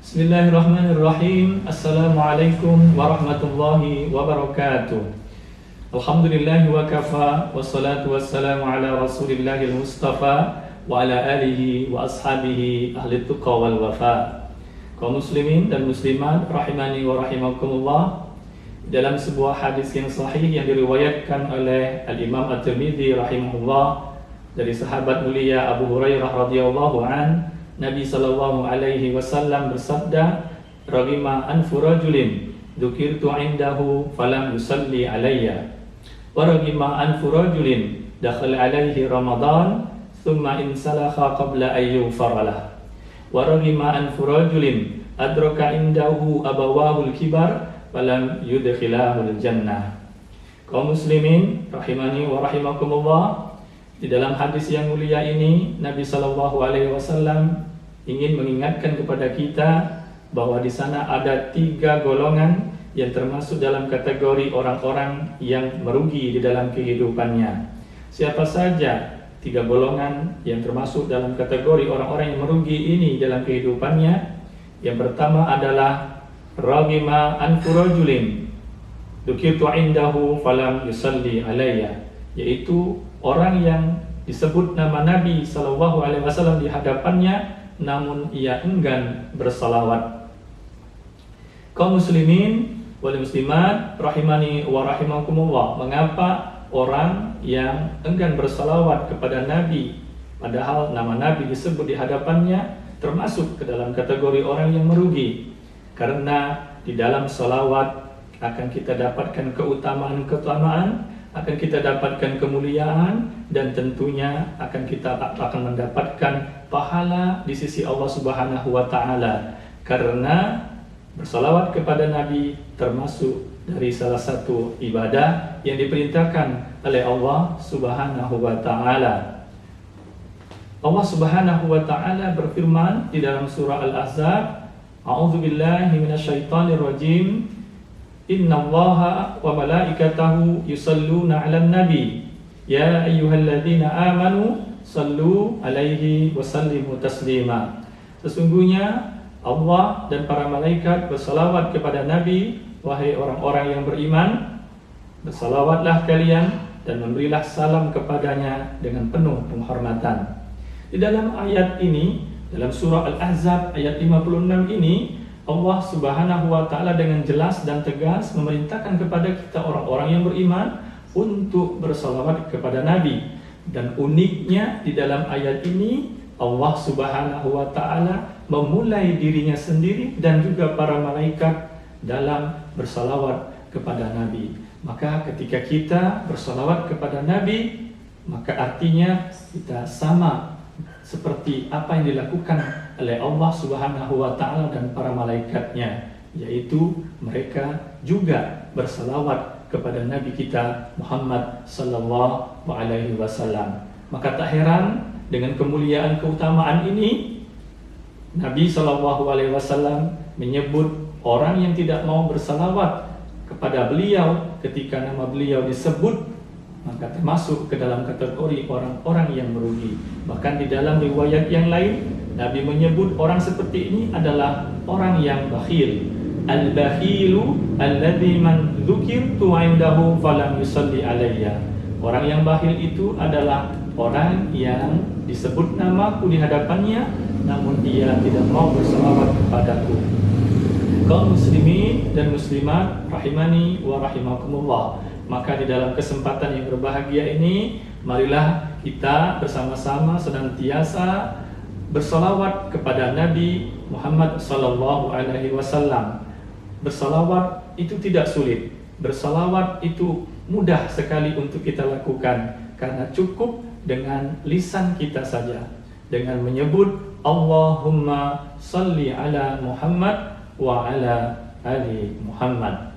Bismillahirrahmanirrahim. Assalamualaikum warahmatullahi wabarakatuh. Alhamdulillahi wa kafa, wassalatu wassalamu ala rasulillahil mustafa wa ala alihi wa ashabihi ahli tuqa wal wafa. Kaum muslimin dan muslimat rahimani wa rahimakumullah, dalam sebuah hadis yang sahih yang diriwayatkan oleh Al-Imam At-Tirmidzi rahimahullah dari sahabat mulia Abu Hurairah radhiyallahu an, Nabi sallallahu alaihi wasallam bersabda, "Raghima anfu rajulin dzukirtu indahu falam yusalli alayya, wa raghima anfu rajulin dakhala alaihi Ramadan thumma insalakha qabla an yughfara lahu, wa raghima anfu rajulin adraka indahu abawahul kibar falam yudkhilahul jannah." Kaum muslimin rahimani wa rahimakumullah, di dalam hadis yang mulia ini Nabi sallallahu alaihi wasallam ingin mengingatkan kepada kita bahwa di sana ada 3 golongan yang termasuk dalam kategori orang-orang yang merugi di dalam kehidupannya. Siapa saja 3 golongan yang termasuk dalam kategori orang-orang yang merugi ini dalam kehidupannya? Yang pertama adalah raghima anfu rajulin dzukirtu indahu falam yusalli alayya, yaitu orang yang disebut nama Nabi sallallahu alaihi wasallam di hadapannya namun ia enggan bersalawat. Kaum muslimin wal muslimat rahimani wa rahimakumullah, mengapa orang yang enggan bersalawat kepada Nabi padahal nama Nabi disebut di hadapannya termasuk ke dalam kategori orang yang merugi? Karena di dalam salawat akan kita dapatkan keutamaan, akan kita dapatkan kemuliaan, dan tentunya kita akan mendapatkan pahala di sisi Allah Subhanahu wa taala. Karena bersalawat kepada Nabi termasuk dari salah satu ibadah yang diperintahkan oleh Allah Subhanahu wa taala. Allah Subhanahu wa taala berfirman di dalam surah Al-Ahzab, "A'udzubillahi minasyaitonirrajim. Innallaha wa malaikatahu yusalluna 'alan nabi. Ya ayyuhalladzina amanu sallu 'alaihi wa sallimu taslima." Sesungguhnya Allah dan para malaikat bersalawat kepada Nabi. Wahai orang-orang yang beriman, bersalawatlah kalian dan memberilah salam kepadanya dengan penuh penghormatan. Di dalam ayat ini, dalam surah Al-Ahzab ayat 56 ini, Allah Subhanahu wa taala dengan jelas dan tegas memerintahkan kepada kita orang-orang yang beriman untuk bersalawat kepada Nabi. Dan uniknya di dalam ayat ini Allah Subhanahu wa taala memulai dirinya sendiri dan juga para malaikat dalam bersalawat kepada Nabi. Maka ketika kita bersalawat kepada Nabi, maka artinya kita sama seperti apa yang dilakukan oleh Allah Subhanahu wa taala dan para malaikatnya, yaitu mereka juga bersalawat kepada Nabi kita Muhammad sallallahu alaihi wasallam. Maka tak heran dengan kemuliaan keutamaan ini, Nabi sallallahu alaihi wasallam menyebut orang yang tidak mau bersalawat kepada beliau ketika nama beliau disebut, maka termasuk ke dalam kategori orang-orang yang merugi. Bahkan di dalam riwayat yang lain, Nabi menyebut orang seperti ini adalah orang yang bakhil. Al-bakhilu alladzi man dzukirtu 'indahu falam yusalli alayya. Orang yang bakhil itu adalah orang yang disebut namaku di hadapannya namun dia tidak mau bersalawat kepadaku. Kaum muslimin dan muslimat rahimani wa rahimakumullah, maka di dalam kesempatan yang berbahagia ini, marilah kita bersama-sama senantiasa bersalawat kepada Nabi Muhammad sallallahu alaihi wasallam. Bersalawat itu tidak sulit. Bersalawat itu mudah sekali untuk kita lakukan karena cukup dengan lisan kita saja, dengan menyebut Allahumma salli ala Muhammad wa ala ali Muhammad.